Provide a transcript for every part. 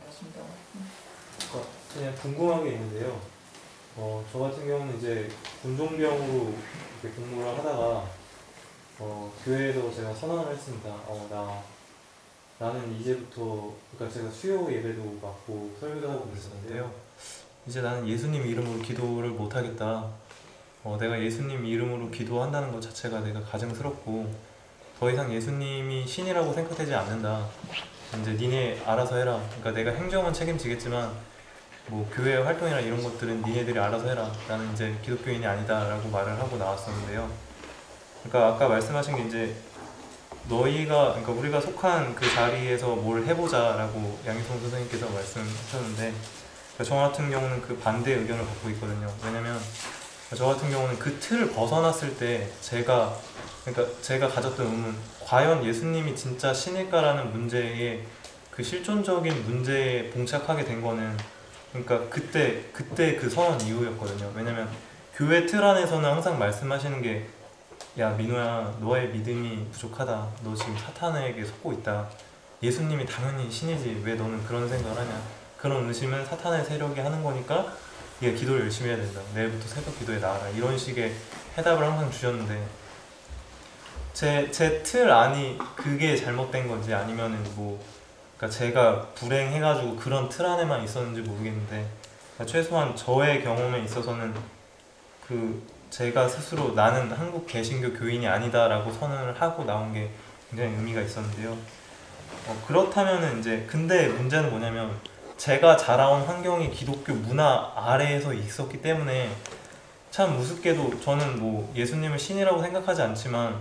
같습니다. 그냥 궁금한 게 있는데요. 저 같은 경우는 이제 군종병으로 이렇게 복무를 하다가 교회에서 제가 선언을 했습니다. 나는 이제부터, 그러니까 제가 수요 예배도 맡고 설교도 하고 있었는데요. 이제 나는 예수님 이름으로 기도를 못 하겠다. 내가 예수님 이름으로 기도한다는 것 자체가 내가 가증스럽고 더 이상 예수님이 신이라고 생각되지 않는다. 이제 니네 알아서 해라. 그러니까 내가 행정은 책임지겠지만 뭐 교회 활동이나 이런 것들은 니네들이 알아서 해라. 나는 이제 기독교인이 아니다 라고 말을 하고 나왔었는데요. 그러니까 아까 말씀하신 게 이제 그러니까 우리가 속한 그 자리에서 뭘 해보자 라고 양희성 선생님께서 말씀하셨는데, 그러니까 저 같은 경우는 그 반대 의견을 갖고 있거든요. 왜냐면 저 같은 경우는 그 틀을 벗어났을 때 제가 가졌던 의문, 과연 예수님이 진짜 신일까라는 문제에 그 실존적인 문제에 봉착하게 된 거는 그러니까 그때 그 선언 이후였거든요. 왜냐면 교회 틀 안에서는 항상 말씀하시는 게, 야 민호야, 너의 믿음이 부족하다. 너 지금 사탄에게 속고 있다. 예수님이 당연히 신이지 왜 너는 그런 생각을 하냐. 그런 의심은 사탄의 세력이 하는 거니까 네가 기도를 열심히 해야 된다. 내일부터 새벽 기도에 나와라. 이런 식의 해답을 항상 주셨는데, 제 틀 안이 그게 잘못된 건지 아니면은 그러니까 제가 불행해가지고 그런 틀 안에만 있었는지 모르겠는데, 그러니까 최소한 저의 경험에 있어서는 제가 스스로 나는 한국 개신교 교인이 아니다 라고 선언을 하고 나온 게 굉장히 의미가 있었는데요. 그렇다면은 이제 근데 문제는 뭐냐면 제가 자라온 환경이 기독교 문화 아래에서 있었기 때문에 참 우습게도 저는 예수님을 신이라고 생각하지 않지만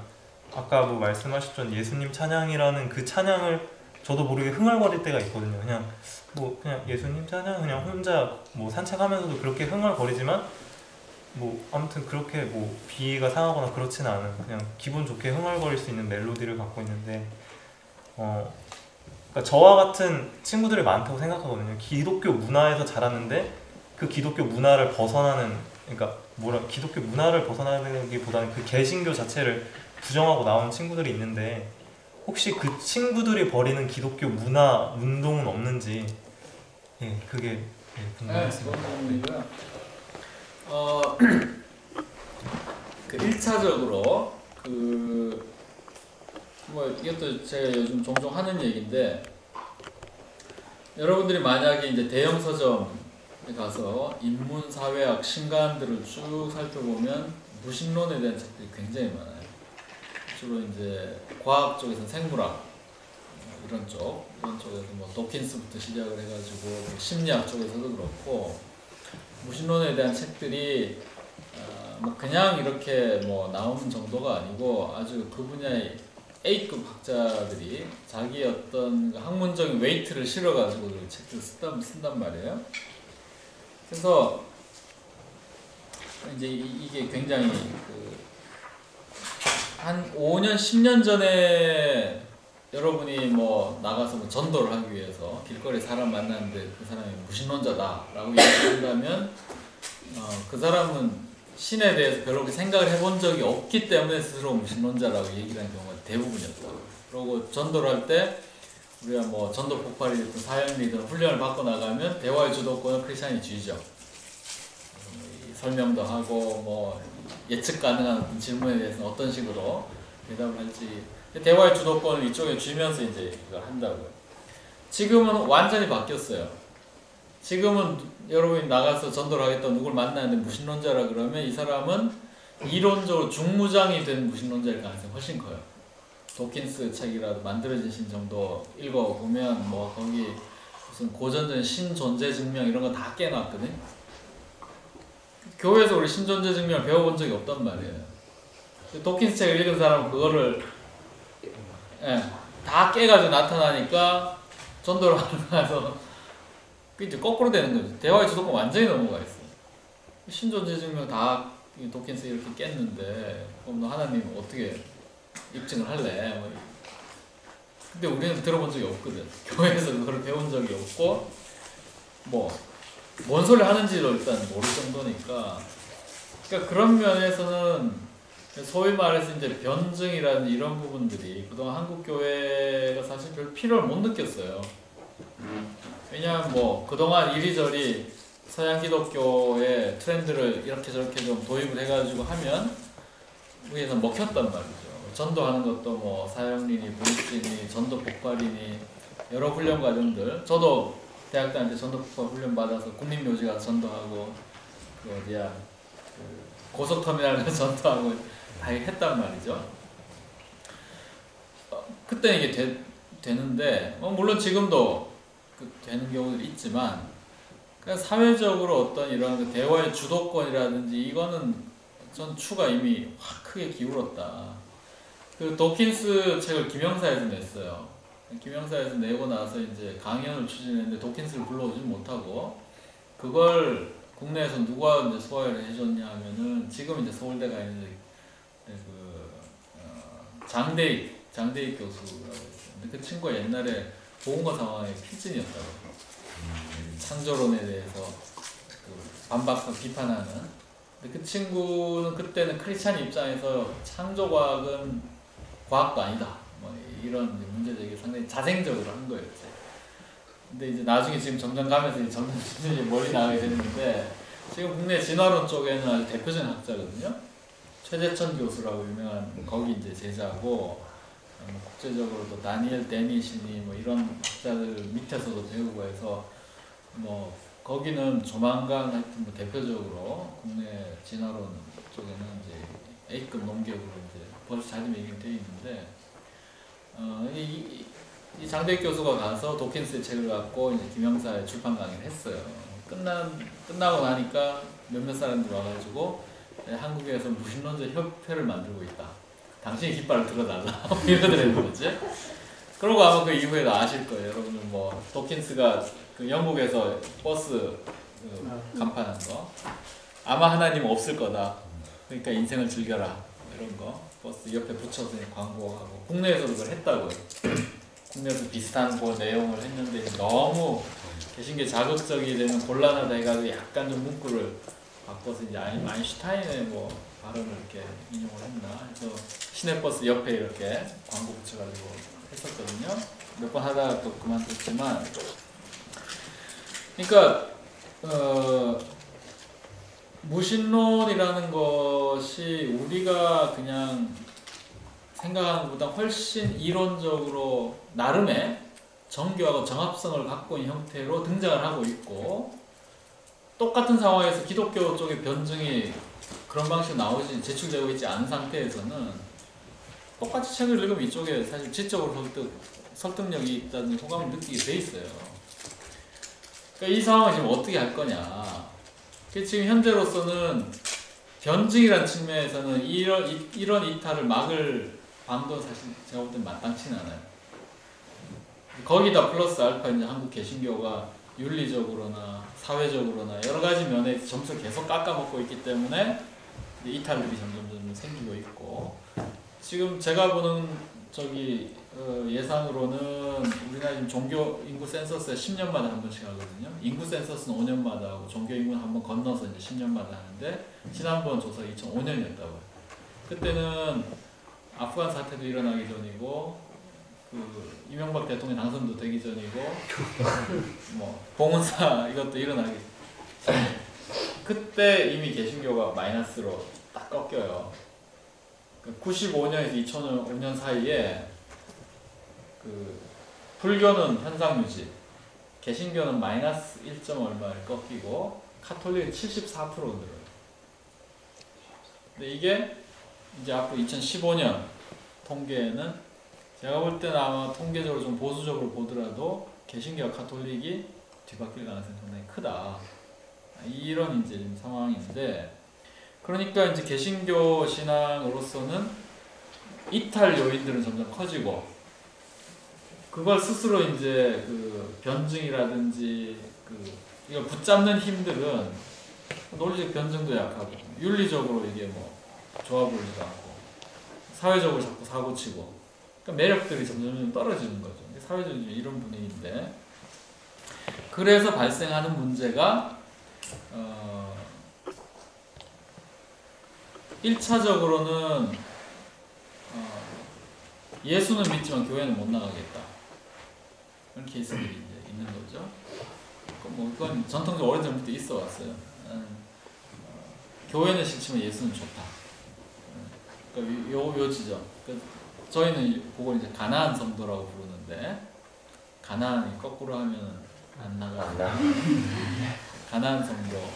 아까 말씀하셨던 예수님 찬양이라는 그 찬양을 저도 모르게 흥얼거릴 때가 있거든요. 그냥 예수님 찬양 그냥 혼자 산책하면서도 그렇게 흥얼거리지만 아무튼 그렇게 비위가 상하거나 그렇지는 않은, 그냥 기분 좋게 흥얼거릴 수 있는 멜로디를 갖고 있는데, 그러니까 저와 같은 친구들이 많다고 생각하거든요. 기독교 문화에서 자랐는데 그 기독교 문화를 벗어나는, 그러니까 기독교 문화를 벗어나기보다는 그 개신교 자체를 부정하고 나온 친구들이 있는데, 혹시 그 친구들이 벌이는 기독교 문화 운동은 없는지, 그게 궁금했습니다. 네, 그 1차적으로 이것도 제가 요즘 종종 하는 얘기인데, 여러분들이 만약에 이제 대형 서점에 가서 인문사회학 신간들을 쭉 살펴보면 무신론에 대한 책들이 굉장히 많아요. 주로 이제 과학 쪽에서는 생물학 이런 쪽에서 도킨스부터 시작을 해가지고 심리학 쪽에서도 그렇고, 무신론에 대한 책들이 그냥 이렇게 나오는 정도가 아니고 아주 그 분야의 A급 학자들이 자기의 어떤 학문적인 웨이트를 실어가지고 그 책들을 쓴단 말이에요. 그래서 이제 이게 굉장히 한 5년, 10년 전에 여러분이 나가서 전도를 하기 위해서 길거리 사람 만났는데 그 사람이 무신론자다라고 얘기한다면 그 사람은 신에 대해서 별로 생각을 해본 적이 없기 때문에 스스로 무신론자라고 얘기를 하는 경우가 대부분이었다. 그리고 전도를 할 때 우리가 전도 폭발이 됐든 사형이든 훈련을 받고 나가면 대화의 주도권은 크리스찬이쥐죠. 설명도 하고 예측 가능한 질문에 대해서는 어떤 식으로 대답을 할지, 대화의 주도권을 이쪽에 쥐면서 이제 이걸 한다고요. 지금은 완전히 바뀌었어요. 지금은 여러분이 나가서 전도를 하겠다고 누굴 만나는데 무신론자라 그러면 이 사람은 이론적으로 중무장이 된 무신론자일 가능성이 훨씬 커요. 도킨스 책이라도 만들어진 신 정도 읽어보면 거기 무슨 고전적인 신존재 증명 이런 거 다 깨놨거든. 교회에서 우리 신존재 증명을 배워본 적이 없단 말이에요. 도킨스 책을 읽은 사람은 그거를 다 깨가지고 나타나니까 전도를 하면서 이제 거꾸로 되는 거죠. 대화의 주도권 완전히 넘어가 있어. 신존재 증명 다 도킨스 이렇게 깼는데 그럼 너 하나님 어떻게 입증을 할래? 근데 우리는 들어본 적이 없거든. 교회에서 그걸 배운 적이 없고 뭔 소리 하는지도 일단 모를 정도니까. 그러니까 그런 면에서는 소위 말해서 이제 변증이라는 이런 부분들이 그동안 한국 교회가 사실 별 필요를 못 느꼈어요. 왜냐하면 뭐 그동안 이리저리 서양 기독교의 트렌드를 이렇게 저렇게 좀 도입을 해가지고 하면 위에서 먹혔단 말이죠. 전도하는 것도 뭐 사형리니 보육지니 전도 폭발이니 여러 훈련 과정들. 저도 대학 다닐 때 전도 폭발 훈련 받아서 국립묘지 가서 전도하고 그 어디야 그 고속터미널 가서 전도하고 다 했단 말이죠. 그때는 이게 되는데 물론 지금도 되는 경우도 있지만 그냥 사회적으로 어떤 이런 그 대화의 주도권이라든지 이거는 전 추가 이미 확 크게 기울었다. 그 도킨스 책을 김영사에서 냈어요. 김영사에서 내고 나서 이제 강연을 추진했는데 도킨스를 불러오지 못하고 그걸 국내에서 누가 이제 소화를 해줬냐 하면은 지금 이제 서울대가 있는 장대익 교수라고 했어요. 근데 그 친구가 옛날에 보건과 상황의 필진이었다고. 창조론에 대해서 그 반박하고 비판하는. 근데 그 친구는 그때는 크리스찬 입장에서 창조과학은 과학도 아니다. 뭐 이런 문제 제기를 상당히 자생적으로 한 거예요. 이제. 근데 이제 나중에 지금 점점 가면서 점점 멀리 나가게 됐는데 지금 국내 진화론 쪽에는 아주 대표적인 학자거든요. 최재천 교수라고 유명한 거기 이제 제자고 국제적으로도 다니엘 데니시니 뭐 이런 학자들 밑에서도 배우고 해서 뭐 거기는 조만간 하여튼 뭐 대표적으로 국내 진화론 쪽에는 이제 A급 논객으로 이제 벌써 자리매김되어 있는데 이 장대익 교수가 가서 도킨스의 책을 갖고 이제 김영사의 출판 강의를 했어요. 끝나고 나니까 몇몇 사람들이 와가지고 한국에서 무신론자 협회를 만들고 있다. 당신이 깃발을 들어달라. 이러더라는 거지. 그러고 아마 그 이후에도 아실 거예요. 여러분들 뭐 도킨스가 그 영국에서 버스 간판한 거 아마 하나님 없을 거다. 그러니까 인생을 즐겨라. 이런 거 버스 옆에 붙여서 광고하고 국내에서도 그걸 했다고요. 국내에서 비슷한 그 내용을 했는데 너무 개신교 자극적이 되면 곤란하다 해가지고 약간 좀 문구를 바꿔서 이제 아인슈타인의 뭐 발언을 이렇게 인용을 했나. 그래서 시내버스 옆에 이렇게 광고 붙여가지고 했었거든요. 몇 번 하다가 또 그만뒀지만, 그러니까 무신론이라는 것이 우리가 그냥 생각하는 것보다 훨씬 이론적으로 나름의 정교하고 정합성을 갖고 있는 형태로 등장을 하고 있고, 똑같은 상황에서 기독교 쪽의 변증이 그런 방식으로 나오지 제출되고 있지 않은 상태에서는 똑같이 책을 읽으면 이쪽에 사실 지적으로 설득력이 있다는 호감을 느끼게 돼 있어요. 그러니까 이 상황을 지금 어떻게 할 거냐. 지금 현재로서는 변증이라는 측면에서는 이런 이탈을 막을 방도 사실 제가 볼 땐 마땅치는 않아요. 거기다 플러스 알파 이제 한국 개신교가 윤리적으로나 사회적으로나 여러 가지 면에 점수를 계속 깎아먹고 있기 때문에 이탈들이 점점 생기고 있고, 지금 제가 보는 예상으로는 우리나라 지금 종교 인구 센서스에 10년마다 한 번씩 하거든요. 인구 센서스는 5년마다 하고 종교 인구는 한 번 건너서 이제 10년마다 하는데, 지난번 조사 2005년이었다고요. 그때는 아프간 사태도 일어나기 전이고, 이명박 대통령 당선도 되기 전이고, 뭐 봉은사 이것도 일어나기 전. 그때 이미 개신교가 마이너스로 딱 꺾여요. 95년에서 2005년 사이에 불교는 현상 유지, 개신교는 마이너스 1. 얼마를 꺾이고 카톨릭은 74% 늘어요. 근데 이게 이제 앞으로 2015년 통계에는 제가 볼 때는 아마 통계적으로 좀 보수적으로 보더라도 개신교와 카톨릭이 뒤바뀔 가능성이 상당히 크다. 이런 이제 상황인데, 그러니까 이제 개신교 신앙으로서는 이탈 요인들은 점점 커지고, 그걸 스스로 이제 변증이라든지 이걸 붙잡는 힘들은 논리적 변증도 약하고, 윤리적으로 이게 뭐 좋아 보이지도 않고, 사회적으로 자꾸 사고치고, 그러니까 매력들이 점점 떨어지는 거죠. 사회적인 이런 분위기인데, 그래서 발생하는 문제가 1차적으로는 예수는 믿지만 교회는 못 나가겠다. 그런 케이스들이 이제 있는 거죠. 그건 전통적으로 오래전부터 있어 왔어요. 교회는 싫지만 예수는 좋다. 그러니까 요 지점. 저희는 그걸 이제 가나안 성도라고 부르는데, 가나안이 거꾸로 하면 안 나가. 가나안 성도.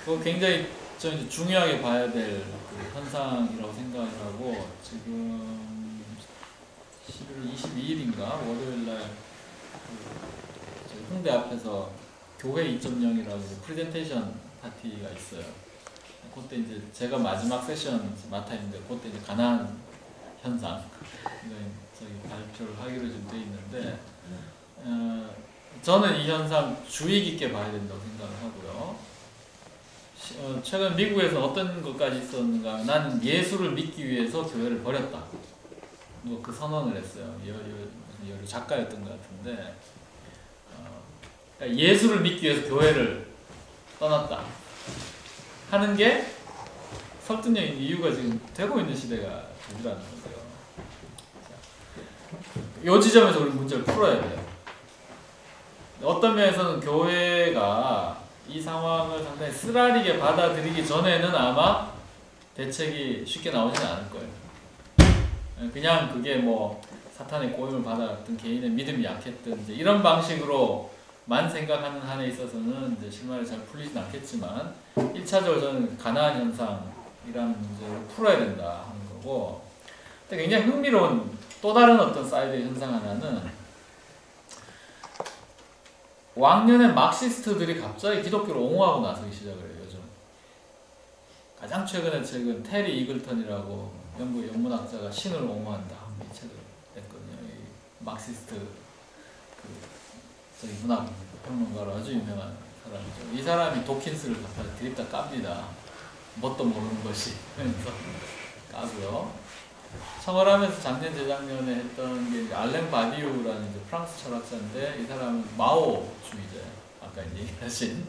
그거 굉장히 저 이제 중요하게 봐야 될 그 현상이라고 생각을 하고, 지금 11월 22일인가 월요일날 그 홍대 앞에서 교회 2.0이라고 프레젠테이션 파티가 있어요. 그때 이제 제가 마지막 세션 맡아 있는데, 그때 이제 가나안 현상 이거 저기 발표를 하기로 지금 돼 있는데, 저는 이 현상 주의 깊게 봐야 된다고 생각을 하고요. 최근 미국에서 어떤 것까지 있었는가? 나는 예수를 믿기 위해서 교회를 버렸다. 뭐 그 선언을 했어요. 여류 작가였던 것 같은데, 그러니까 예수를 믿기 위해서 교회를 떠났다 하는 게 설득력인 이유가 지금 되고 있는 시대가 되더라는 거죠. 이 지점에서 우리 문제를 풀어야 돼요. 어떤 면에서는 교회가 이 상황을 상당히 쓰라리게 받아들이기 전에는 아마 대책이 쉽게 나오지는 않을 거예요. 그냥 그게 뭐 사탄의 고용을 받아갔든 개인의 믿음이 약했든 이제 이런 방식으로만 생각하는 한에 있어서는 이제 실마리 잘 풀리진 않겠지만, 1차적으로 저는 가나안 현상이라는 문제를 풀어야 된다 하는 거고, 근데 굉장히 흥미로운 또 다른 어떤 사이드의 현상 하나는, 왕년의 막시스트들이 갑자기 기독교를 옹호하고 나서기 시작을 해요. 요즘 가장 최근에 책은 테리 이글턴이라고 영국 영문학자가 신을 옹호한다 이 책을 냈거든요. 이 막시스트 저기 문학 평론가로 아주 유명한 사람이죠. 이 사람이 도킨스를 갖다 드립다 깝니다. 뭣도 모르는 것이 그래서 까고요. 청월하면서 작년 재작년에 했던 게 알랭 바디우라는 이제 프랑스 철학자인데, 이 사람은 마오주의자예요. 아까 이제 얘기하신.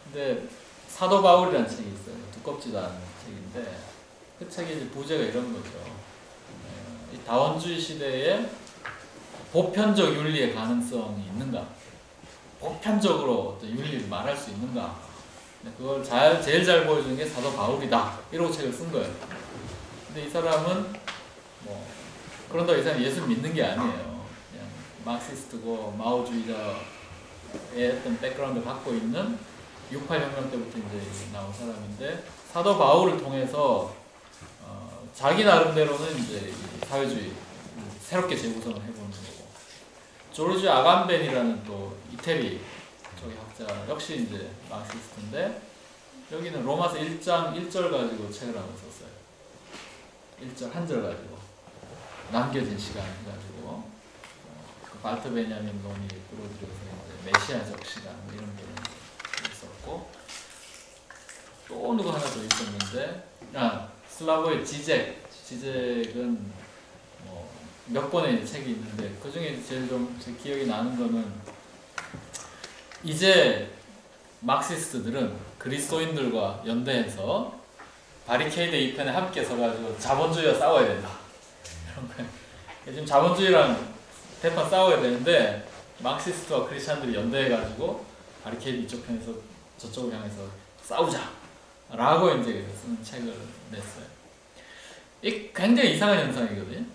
근데 사도 바울이라는 책이 있어요. 두껍지도 않은 책인데, 그 책의 이제 부제가 이런 거죠. 이 다원주의 시대에 보편적 윤리의 가능성이 있는가? 보편적으로 어떤 윤리를 말할 수 있는가? 그걸 제일 잘 보여주는 게 사도 바울이다. 이러고 책을 쓴 거예요. 근데 이 사람은 뭐 그런다고 이 사람이 예수 믿는 게 아니에요. 그냥 마르크시스트고 마오주의자의 어떤 백그라운드를 갖고 있는 68혁명 때부터 이제 나온 사람인데, 사도 바울을 통해서 자기 나름대로는 이제 사회주의 새롭게 재구성을 해보는 거고, 조르지 아감벤이라는 또 이태리 쪽의 학자 역시 이제 마르크시스트인데, 여기는 로마서 1장 1절 가지고 책을 한번 썼어요. 1절 한 절 가지고 남겨진 시간 가지고 그 발트 베냐민 논이 끌어들여서 이제 메시아적 시간 이런 게 있었고, 또 누구 하나 더 있었는데, 슬라보의 지젝은 뭐 몇 권의 책이 있는데, 그 중에 제일 좀 제 기억이 나는 거는, 이제 막시스트들은 그리스도인들과 연대해서 바리케이드 2편에 함께 서가지고 자본주의와 싸워야 된다. 이런 거예요. 지금 자본주의랑 대판 싸워야 되는데, 막시스트와 크리스찬들이 연대해가지고 바리케이드 이쪽 편에서 저쪽을 향해서 싸우자! 라고 이제 쓰는 책을 냈어요. 이 굉장히 이상한 현상이거든요.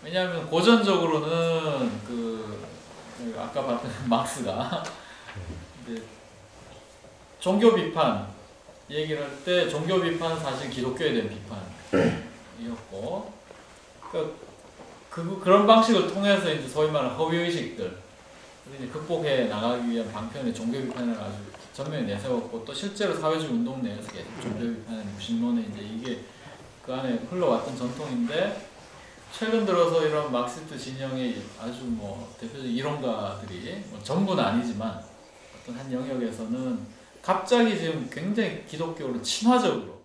왜냐하면 고전적으로는 아까 봤던 막스가 이제 종교 비판 얘기를 할 때, 종교 비판은 사실 기독교에 대한 비판이었고, 그런 방식을 통해서 이제 소위 말하는 허위의식들 이제 극복해 나가기 위한 방편의 종교 비판을 아주 전면에 내세웠고, 또 실제로 사회주의 운동 내에서 계속 종교 비판의 무신론에 이제 이게 그 안에 흘러왔던 전통인데, 최근 들어서 이런 막시스트 진영의 아주 뭐 대표적 이론가들이 뭐 전부는 아니지만 어떤 한 영역에서는 갑자기 지금 굉장히 기독교를 친화적으로